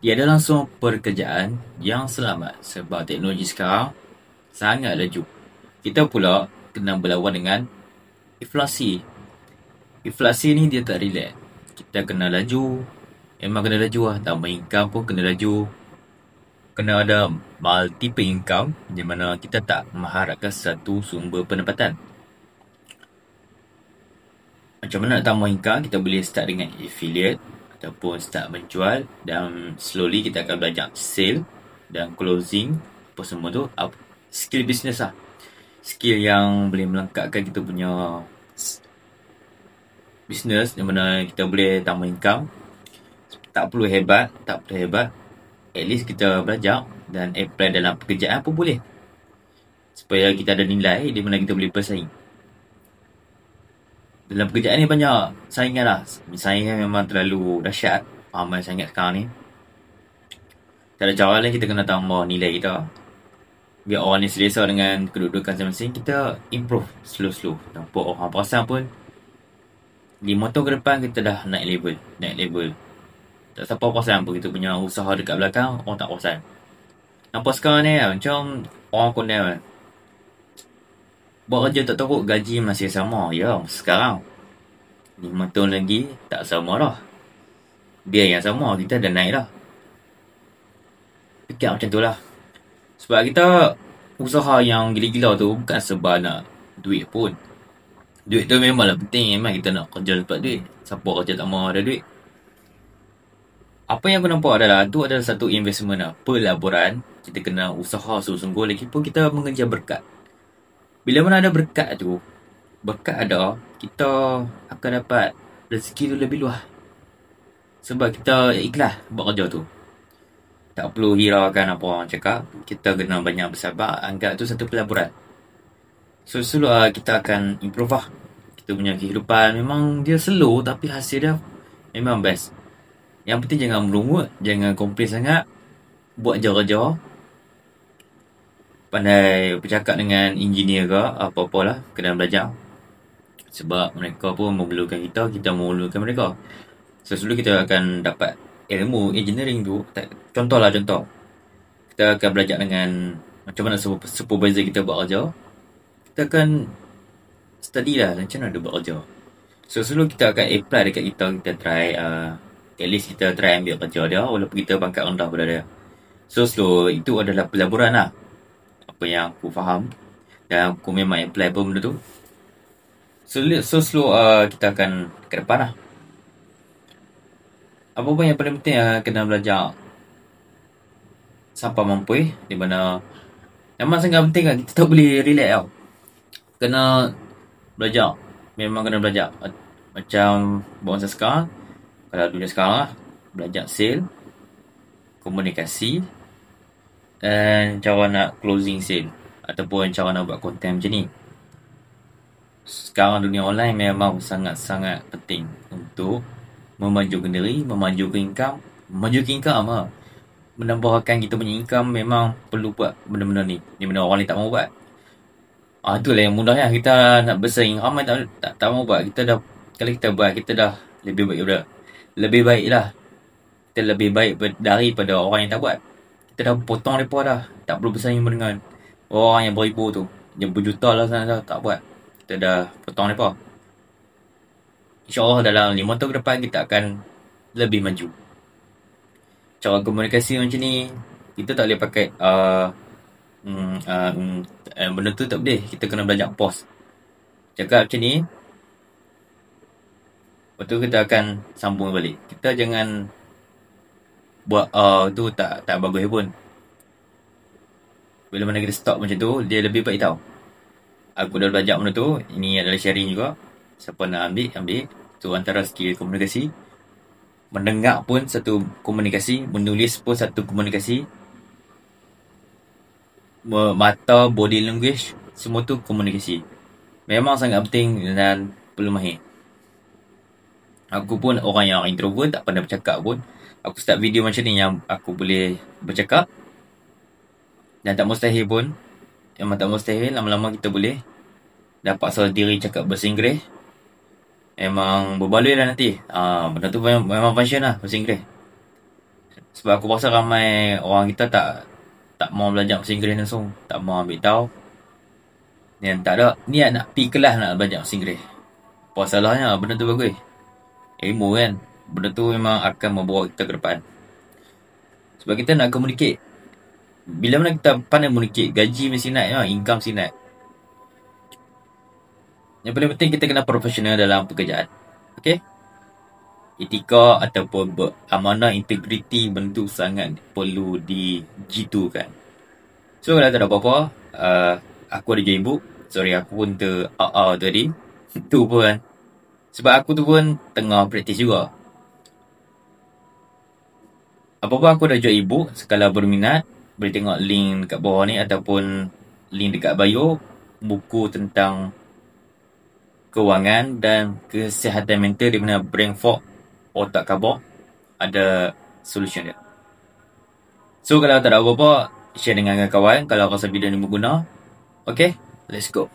Tiada langsung pekerjaan yang selamat sebab teknologi sekarang sangat laju. Kita pula kena berlawan dengan inflasi. Inflasi ni dia tak relax. Kita kena laju. Memang kena laju lah. Tambah income pun kena laju. Kena ada multiple income di mana kita tak mengharapkan satu sumber pendapatan. Macam mana nak tambah income? Kita boleh start dengan affiliate ataupun start menjual, dan slowly kita akan belajar sale dan closing. Apa semua tu skill business lah. Skill yang boleh melengkapkan kita punya business, di mana kita boleh tambah income. Tak perlu hebat. At least kita belajar dan apply dalam pekerjaan pun boleh, supaya kita ada nilai di mana kita boleh bersaing. Dalam pekerjaan ni banyak saingan lah. Saingan memang terlalu dahsyat. Ramai sangat sekarang ni. Tak ada cara lain, kita kena tambah nilai kita. Biar orang ni selesa dengan kedudukan masing-masing. Kita improve slow-slow. Tanpa orang perasan pun, 5 tahun ke depan kita dah naik level. Tak siapa perasan pun kita punya usaha dekat belakang, orang tak perasan. Nampak sekarang ni macam orang condemn kan. Buat kerja tak teruk, gaji masih sama. Ya, sekarang 5 tahun lagi tak sama dah. Dia yang sama, kita dah naik dah. Fikir macam tu lah. Sebab kita usaha yang gila-gila tu bukan sebab nak duit pun. Duit tu memanglah penting. Memang kita nak kerja dapat duit. Siapa kerja tak mahu ada duit. Apa yang aku nampak adalah tu adalah satu investment lah. Pelaburan. Kita kena usaha sungguh-sungguh. Lagipun kita mengejar berkat. Bila mana ada berkat tu, berkat ada, kita akan dapat rezeki tu lebih luas. Sebab kita ikhlas buat kerja tu. Tak perlu hiraukan apa orang cakap. Kita kena banyak bersabar. Anggap tu satu pelaburan. So kita akan improve lah. Kita punya kehidupan memang dia slow, tapi hasil dia memang best. Yang penting jangan merungut, jangan komplain sangat. Buat kerja. Pandai bercakap dengan engineer ke apa-apalah, kena belajar. Sebab mereka pun memerlukan kita memerlukan mereka. So kita akan dapat ilmu engineering tu. Contoh. Kita akan belajar dengan macam mana supervisor kita buat kerja. Kita akan study lah macam mana dia buat kerja. So kita akan apply dekat kita try, at least kita try ambil kerja dia walaupun kita pangkat rendah pada dia. So itu adalah pelaburan lah. Apa yang aku faham, dan aku memang apply pun benda tu. So kita akan ke depan lah. Apa pun yang paling penting, kena belajar sampai mampu, di mana memang sangat penting kan. Kita tak boleh relax tau. Kena belajar. Memang kena belajar. Macam bangsa sekarang, kalau dunia sekarang lah, belajar sale, komunikasi, dan cara nak closing sale, ataupun cara nak buat konten macam ni. Sekarang dunia online memang sangat-sangat penting untuk memajukan diri, memajukan income lah. Menambahkan kita punya income, memang perlu buat benda-benda ni. Ni benda orang lain tak mahu buat. Itulah yang mudahnya kita nak bersaing. Ramai tak mahu buat. Kalau kita buat, kita dah lebih baik lah. Kita lebih baik daripada orang yang tak buat. Kita dah potong mereka dah. Tak perlu bersaing dengan orang yang beribu tu, yang berjuta lah sana dah tak buat. Kita dah potong mereka. InsyaAllah dalam 5 tahun ke depan kita akan lebih maju. Cara komunikasi macam ni, kita tak boleh pakai benda tu tak boleh. Kita kena belajar pause. Cakap macam ni, lepas tu kita akan sambung balik. Kita jangan buat tu tak bagus pun. Bila mana kita stop macam tu, dia lebih baik tau. Aku dah belajar benda tu. Ini adalah sharing juga. Siapa nak ambil. Tu antara skill komunikasi. Mendengar pun satu komunikasi. Menulis pun satu komunikasi. Mata, body language, semua tu komunikasi. Memang sangat penting dan perlu mahir. Aku pun orang yang introvert, tak pandai bercakap pun. Aku start video macam ni yang aku boleh bercakap. Dan tak mustahil pun. Memang tak mustahil. Lama-lama kita boleh dapat salah diri cakap bahasa Inggeris. Memang berbaloi lah nanti. Benda tu memang passion lah, bahasa Inggeris. Sebab aku rasa ramai orang kita tak mau belajar bahasa Inggeris langsung, tak mau ambil tahu, dan tak ada niat nak pergi kelas nak belajar bahasa Inggeris. Apa salahnya? Benda tu bagus. Ilmu kan. Benda tu memang akan membawa kita ke depan. Sebab kita nak communicate. Bila mana kita pandai communicate, gaji mesti naik, income mesti naik. Yang paling penting kita kena profesional dalam pekerjaan. Okay? Etika ataupun beramanah, integriti, benda tu sangat perlu digitukan. So kalau tak ada apa-apa, aku ada join book. Sorry, aku pun tadi. Tu pun kan. Sebab aku tu pun tengah praktis juga. Apa-apa aku dah join ebook. Sekala berminat, boleh tengok link dekat bawah ni ataupun link dekat bio. Buku tentang kewangan dan kesihatan mental di mana brain fog, otak kabur, ada solution dia. So kalau tak ada apa-apa, share dengan kawan kalau rasa video ni berguna. Okay, let's go.